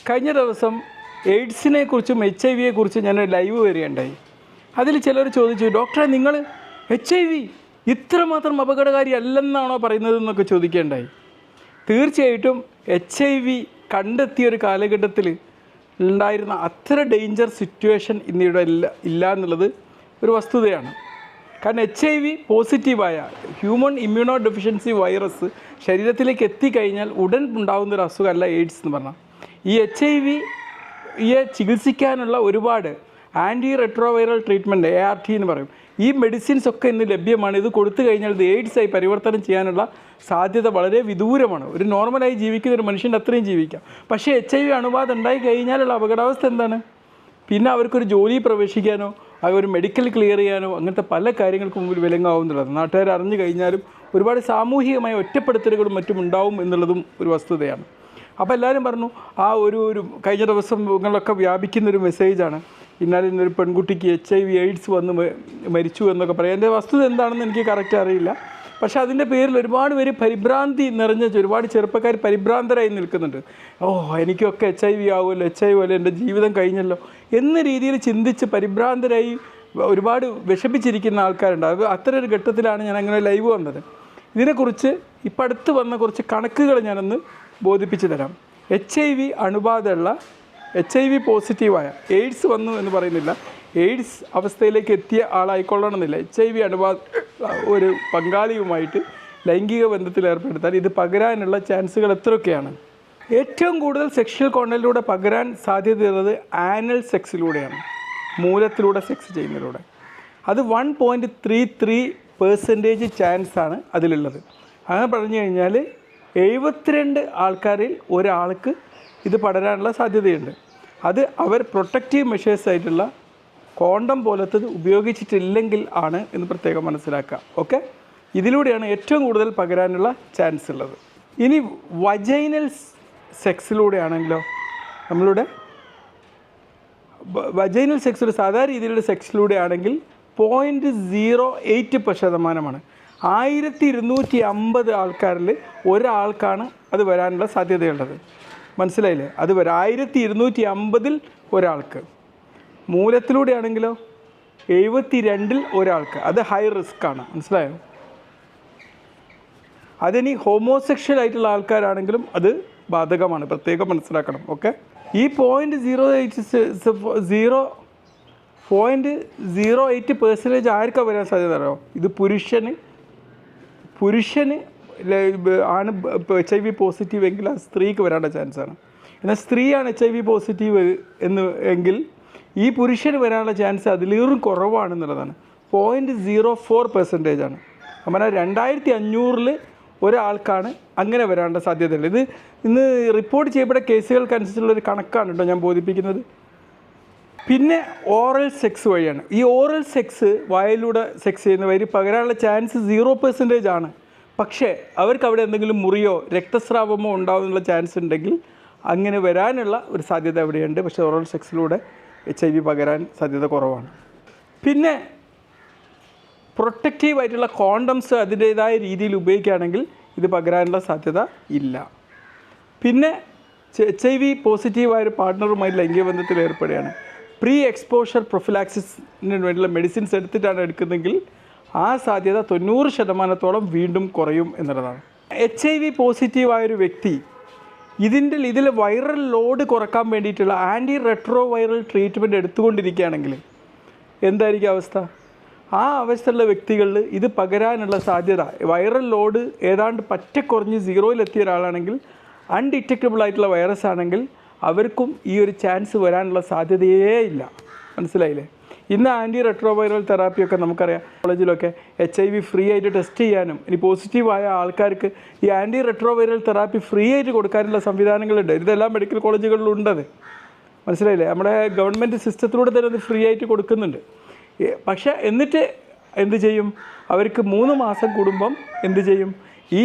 കഴിഞ്ഞ ദിവസം എയ്ഡ്സിനെ കുറിച്ചും HIV കുറിച്ചും ഞാൻ ലൈവ് വരികയുണ്ടായി. അതിൽ ചിലർ ചോദിച്ചു, ഡോക്ടറെ നിങ്ങൾ HIV ഇത്രമാത്രം അപകടകാരി അല്ലെന്നാണോ പറയുന്നതെന്നൊക്കെ ചോദിക്കുകയുണ്ടായി. തീർച്ചയായിട്ടും HIV കണ്ടെത്തിയ ഒരു കാലഘട്ടത്തിൽ ഉണ്ടായിരുന്ന അത്ര ഡേഞ്ചർ സിറ്റുവേഷൻ ഇന്നിവിടെ ഇല്ല എന്നുള്ളത് ഒരു വസ്തുതയാണ്. കാരണം HIV പോസിറ്റീവായ ഹ്യൂമൻ ഇമ്മ്യൂണോ ഡെഫിഷ്യൻസി വൈറസ് ശരീരത്തിലേക്ക് എത്തിക്കഴിഞ്ഞാൽ ഉടൻ ഉണ്ടാകുന്നൊരു അസുഖമല്ല എയ്ഡ്സ് എന്ന് പറഞ്ഞാൽ. ഈ HIV-യെ ചികിത്സിക്കാനുള്ള ഒരുപാട് ആൻറ്റി റെട്രോവൈറൽ ട്രീറ്റ്മെൻറ്റ് ART എന്ന് പറയും. ഈ മെഡിസിൻസ് ഒക്കെ ഇന്ന് ലഭ്യമാണ്. ഇത് കൊടുത്തു കഴിഞ്ഞാൽ ഇത് എയ്ഡ്സായി പരിവർത്തനം ചെയ്യാനുള്ള സാധ്യത വളരെ വിദൂരമാണ്. ഒരു നോർമലായി ജീവിക്കുന്ന ഒരു മനുഷ്യൻ്റെ അത്രയും ജീവിക്കാം. പക്ഷേ HIV അണുബാധ ഉണ്ടായി കഴിഞ്ഞാലുള്ള അപകടാവസ്ഥ എന്താണ്? പിന്നെ അവർക്കൊരു ജോലി പ്രവേശിക്കാനോ ഒരു മെഡിക്കൽ ക്ലിയർ ചെയ്യാനോ അങ്ങനത്തെ പല കാര്യങ്ങൾക്ക് മുമ്പിൽ വിലങ്ങാവുന്നുള്ളത്. നാട്ടുകാർ അറിഞ്ഞു കഴിഞ്ഞാലും ഒരുപാട് സാമൂഹികമായ ഒറ്റപ്പെടുത്തലുകളും മറ്റും ഉണ്ടാവും എന്നുള്ളതും ഒരു വസ്തുതയാണ്. അപ്പോൾ എല്ലാവരും പറഞ്ഞു ഒരു കഴിഞ്ഞ ദിവസങ്ങളിലൊക്കെ വ്യാപിക്കുന്നൊരു മെസ്സേജാണ്, ഇന്നൊരു പെൺകുട്ടിക്ക് HIV എയ്ഡ്സ് വന്ന് മരിച്ചു എന്നൊക്കെ പറയാം. എൻ്റെ വസ്തുത എന്താണെന്ന് എനിക്ക് കറക്റ്റ് അറിയില്ല. പക്ഷേ അതിൻ്റെ പേരിൽ ഒരുപാട് പേര് പരിഭ്രാന്തി നിറഞ്ഞ ഒരുപാട് ചെറുപ്പക്കാർ പരിഭ്രാന്തരായി നിൽക്കുന്നുണ്ട്. എനിക്കൊക്കെ HIV ആവുമല്ലോ, HIV പോലെ എൻ്റെ ജീവിതം കഴിഞ്ഞല്ലോ എന്ന രീതിയിൽ ചിന്തിച്ച് പരിഭ്രാന്തരായി ഒരുപാട് വിഷമിച്ചിരിക്കുന്ന ആൾക്കാരുണ്ട്. അത്തരം ഒരു ഘട്ടത്തിലാണ് ഞാൻ അങ്ങനെ ലൈവ് വന്നത്. ഇതിനെക്കുറിച്ച് ഇപ്പം അടുത്ത് വന്ന കുറച്ച് കണക്കുകൾ ഞാനൊന്ന് ബോധിപ്പിച്ച് തരാം. HIV അണുബാധയുള്ള HIV പോസിറ്റീവായ എയ്ഡ്സ് വന്നു എന്ന് പറയുന്നില്ല, എയ്ഡ്സ് അവസ്ഥയിലേക്ക് എത്തിയ ആളായിക്കൊള്ളണമെന്നില്ല. HIV അണുബാധ ഒരു പങ്കാളിയുമായിട്ട് ലൈംഗിക ബന്ധത്തിൽ ഏർപ്പെടുത്താൻ ഇത് പകരാനുള്ള ചാൻസുകൾ എത്രയൊക്കെയാണ്? ഏറ്റവും കൂടുതൽ സെക്ഷൽ കോണ്ടലിലൂടെ പകരാൻ സാധ്യതയുള്ളത് ആനൽ സെക്സിലൂടെയാണ്, മൂലത്തിലൂടെ സെക്സ് ചെയ്യുന്നതിലൂടെ. അത് 1.33% ചാൻസാണ് അതിലുള്ളത്. അങ്ങനെ പറഞ്ഞു കഴിഞ്ഞാൽ 72 ആൾക്കാരിൽ ഒരാൾക്ക് ഇത് പടരാനുള്ള സാധ്യതയുണ്ട്. അത് അവർ പ്രൊട്ടക്റ്റീവ് മെഷേഴ്സായിട്ടുള്ള കോണ്ടം പോലത്തത് ഉപയോഗിച്ചിട്ടില്ലെങ്കിൽ ആണ് എന്ന് പ്രത്യേകം മനസ്സിലാക്കുക. ഓക്കെ, ഇതിലൂടെയാണ് ഏറ്റവും കൂടുതൽ പകരാനുള്ള ചാൻസ് ഉള്ളത്. ഇനി വജൈനൽ സെക്സിലൂടെ ആണെങ്കിലോ, നമ്മളുടെ വജൈനൽ സെക്സ് ഒരു സാധാരണ രീതിയിലുള്ള സെക്സിലൂടെ ആണെങ്കിൽ 0.08% 1250 ആൾക്കാരിൽ ഒരാൾക്കാണ് അത് വരാനുള്ള സാധ്യതയുള്ളത്. മനസ്സിലായില്ലേ? അത് 1250 ഒരാൾക്ക്. മൂലത്തിലൂടെ ആണെങ്കിലോ 72 ഒരാൾക്ക്. അത് ഹൈ റിസ്ക് ആണ്. മനസ്സിലായോ? അതിനി ഹോമോസെക്ഷൽ ആയിട്ടുള്ള ആൾക്കാരാണെങ്കിലും അത് ബാധകമാണ്, പ്രത്യേകം മനസ്സിലാക്കണം. ഓക്കെ, ഈ 0.08% ആർക്കാണ് വരാൻ സാധ്യത അറിയോ? ഇത് പുരുഷന് ആണ് HIV പോസിറ്റീവ് എങ്കിൽ അത് സ്ത്രീക്ക് വരാനുള്ള ചാൻസാണ്. എന്നാൽ സ്ത്രീയാണ് HIV പോസിറ്റീവ് എങ്കിൽ ഈ പുരുഷന് വരാനുള്ള ചാൻസ് അതിലേറും കുറവാണെന്നുള്ളതാണ്. 0.04% ആണ്. അങ്ങനെ 2500 ഒരാൾക്കാണ് അങ്ങനെ വരാനുള്ള സാധ്യതയുള്ളത്. ഇത് ഇന്ന് റിപ്പോർട്ട് ചെയ്യപ്പെട്ട കേസുകൾക്കനുസരിച്ചുള്ളൊരു കണക്കാണ് കേട്ടോ ഞാൻ ബോധിപ്പിക്കുന്നത്. പിന്നെ ഓറൽ സെക്സ് വഴിയാണ്. ഈ ഓറൽ സെക്സ്, വായിലൂടെ സെക്സ് ചെയ്യുന്നവർ പകരാനുള്ള ചാൻസ് 0% ആണ്. പക്ഷേ അവർക്ക് അവിടെ എന്തെങ്കിലും മുറിയോ രക്തസ്രാവമോ ഉണ്ടാകുന്നുള്ള ചാൻസ് ഉണ്ടെങ്കിൽ അങ്ങനെ വരാനുള്ള ഒരു സാധ്യത അവിടെയുണ്ട്. പക്ഷേ ഓറൽ സെക്സിലൂടെ HIV പകരാൻ സാധ്യത കുറവാണ്. പിന്നെ പ്രൊട്ടക്റ്റീവായിട്ടുള്ള കോണ്ടംസ് അതിൻ്റേതായ രീതിയിൽ ഉപയോഗിക്കുകയാണെങ്കിൽ ഇത് പകരാനുള്ള സാധ്യത ഇല്ല. പിന്നെ HIV പോസിറ്റീവായൊരു പാർട്ട്ണറുമായി ലൈംഗിക ബന്ധത്തിൽ ഏർപ്പെടുകയാണ്, പ്രീ എക്സ്പോഷർ പ്രൊഫിലാക്സിസിന് വേണ്ടിയുള്ള മെഡിസിൻസ് എടുത്തിട്ടാണ് എടുക്കുന്നതെങ്കിൽ ആ സാധ്യത 90% വീണ്ടും കുറയും എന്നുള്ളതാണ്. HIV പോസിറ്റീവായൊരു വ്യക്തി ഇതിൽ വൈറൽ ലോഡ് കുറക്കാൻ വേണ്ടിയിട്ടുള്ള ആൻറ്റി റെട്രോവൈറൽ ട്രീറ്റ്മെൻറ്റ് എടുത്തുകൊണ്ടിരിക്കുകയാണെങ്കിൽ എന്തായിരിക്കും അവസ്ഥ? ആ അവസ്ഥയുള്ള വ്യക്തികളിൽ ഇത് പകരാനുള്ള സാധ്യത, വൈറൽ ലോഡ് ഏതാണ്ട് പറ്റ കുറഞ്ഞ് 0-ലെത്തിയ ഒരാളാണെങ്കിൽ, അൺഡിറ്റക്റ്റബിൾ ആയിട്ടുള്ള വൈറസ് ആണെങ്കിൽ അവർക്കും ഈ ഒരു ചാൻസ് വരാനുള്ള സാധ്യതയേ ഇല്ല. മനസ്സിലായില്ലേ? ഇന്ന് ആൻറ്റി റെട്രോവൈറൽ തെറാപ്പിയൊക്കെ നമുക്കറിയാം. കോളേജിലൊക്കെ HIV ഫ്രീ ആയിട്ട് ടെസ്റ്റ് ചെയ്യാനും ഇനി പോസിറ്റീവായ ആൾക്കാർക്ക് ഈ ആൻറ്റി റെട്രോവൈറൽ തെറാപ്പി ഫ്രീ ആയിട്ട് കൊടുക്കാനുള്ള സംവിധാനങ്ങളുണ്ട്. ഇതെല്ലാം മെഡിക്കൽ കോളേജുകളിലുണ്ടത്. മനസ്സിലായില്ലേ? നമ്മുടെ ഗവൺമെൻറ് സിസ്റ്റത്തിലൂടെ തന്നെ അത് ഫ്രീ ആയിട്ട് കൊടുക്കുന്നുണ്ട്. പക്ഷേ എന്നിട്ട് എന്ത് ചെയ്യും? അവർക്ക് 3 മാസം കൂടുമ്പം എന്ത് ചെയ്യും? ഈ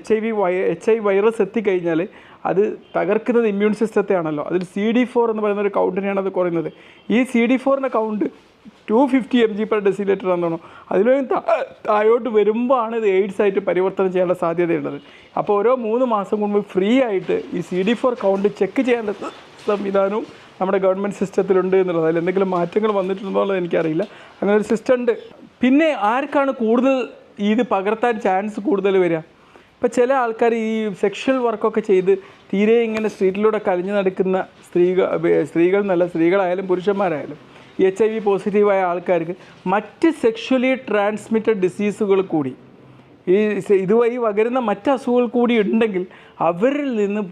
HIV വൈറസ് എത്തിക്കഴിഞ്ഞാൽ അത് തകർക്കുന്നത് ഇമ്മ്യൂൺ സിസ്റ്റത്തെ ആണല്ലോ. അതിൽ CD4 എന്ന് പറയുന്ന ഒരു കൗണ്ടിനെയാണ് അത് കുറയുന്നത്. ഈ CD4ൻ്റെ കൗണ്ട് 250 mg/dL എന്നാണോ അതിലും താഴോട്ട് വരുമ്പോഴാണ് ഇത് എയ്ഡ്സ് ആയിട്ട് പരിവർത്തനം ചെയ്യാനുള്ള സാധ്യതയുള്ളത്. അപ്പോൾ ഓരോ 3 മാസം കൂടുമ്പോൾ ഫ്രീ ആയിട്ട് ഈ CD4 കൗണ്ട് ചെക്ക് ചെയ്യേണ്ട സംവിധാനവും നമ്മുടെ ഗവൺമെൻറ് സിസ്റ്റത്തിലുണ്ട് എന്നുള്ളത്. അതിൽ എന്തെങ്കിലും മാറ്റങ്ങൾ വന്നിട്ടുണ്ടോ എന്നുള്ളത് എനിക്കറിയില്ല. അങ്ങനെ ഒരു സിസ്റ്റം ഉണ്ട്. പിന്നെ ആർക്കാണ് കൂടുതൽ ഇത് പകർത്താൻ ചാൻസ് കൂടുതൽ വരിക? ഇപ്പോൾ ചില ആൾക്കാർ ഈ സെക്ഷൽ വർക്കൊക്കെ ചെയ്ത് തീരെ ഇങ്ങനെ സ്ട്രീറ്റിലൂടെ കലിഞ്ഞു നടക്കുന്ന സ്ത്രീകൾ എന്നല്ല, സ്ത്രീകളായാലും പുരുഷന്മാരായാലും ഈ HIV പോസിറ്റീവായ ആൾക്കാർക്ക് മറ്റ് സെക്ഷലി ട്രാൻസ്മിറ്റഡ് ഡിസീസുകൾ കൂടി ഇതുവഴി പകരുന്ന മറ്റ് അസുഖങ്ങൾ കൂടി ഉണ്ടെങ്കിൽ അവരിൽ നിന്ന്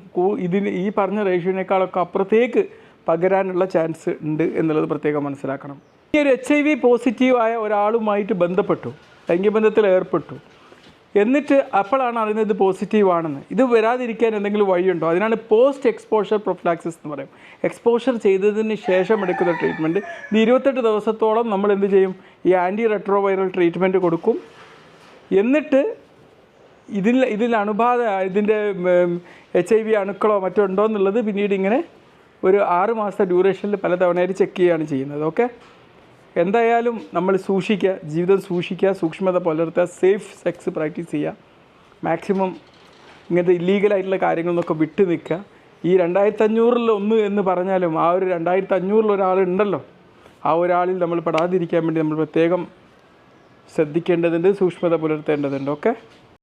ഈ പറഞ്ഞ റേഷ്യോനേക്കാളൊക്കെ അപ്പുറത്തേക്ക് പകരാനുള്ള ചാൻസ് ഉണ്ട് എന്നുള്ളത് പ്രത്യേകം മനസ്സിലാക്കണം. ഈ ഒരു HIV പോസിറ്റീവായ ഒരാളുമായിട്ട് ബന്ധപ്പെട്ടു, ലൈംഗികബന്ധത്തിൽ ഏർപ്പെട്ടു, എന്നിട്ട് അപ്പോഴാണ് അറിയുന്നത് പോസിറ്റീവ് ആണെന്ന്. ഇത് വരാതിരിക്കാൻ എന്തെങ്കിലും വഴിയുണ്ടോ? അതിനാണ് പോസ്റ്റ് എക്സ്പോഷർ പ്രൊഫിലാക്സിസ് എന്ന് പറയും. എക്സ്പോഷർ ചെയ്തതിന് ശേഷം എടുക്കുന്ന ട്രീറ്റ്മെൻറ്റ്. ഇത് 28 ദിവസത്തോളം നമ്മൾ എന്ത് ചെയ്യും? ഈ ആൻറ്റി റെട്രോവൈറൽ ട്രീറ്റ്മെൻറ്റ് കൊടുക്കും. എന്നിട്ട് ഇതിൽ ഇതിൻ്റെ HIV അണുക്കളോ മറ്റോ ഉണ്ടോ എന്നുള്ളത് പിന്നീട് ഇങ്ങനെ ഒരു 6 മാസത്തെ ഡ്യൂറേഷനിൽ പല തവണയായിട്ട് ചെക്ക് ചെയ്യുകയാണ് ചെയ്യുന്നത്. ഓക്കെ, എന്തായാലും നമ്മൾ സൂക്ഷിക്കുക, ജീവിതം സൂക്ഷിക്കുക, സൂക്ഷ്മത പുലർത്തുക, സേഫ് സെക്സ് പ്രാക്ടീസ് ചെയ്യുക, മാക്സിമം ഇങ്ങനത്തെ ഇല്ലീഗലായിട്ടുള്ള കാര്യങ്ങളിൽ നിന്നൊക്കെ വിട്ടു നിൽക്കുക. ഈ 2500 എന്ന് പറഞ്ഞാലും ആ ഒരു 2500 ഒരാളുണ്ടല്ലോ, ആ ഒരാളിൽ നമ്മൾ പെടാതിരിക്കാൻ വേണ്ടി നമ്മൾ പ്രത്യേകം ശ്രദ്ധിക്കേണ്ടതുണ്ട്, സൂക്ഷ്മത പുലർത്തേണ്ടതുണ്ട്. ഓക്കെ.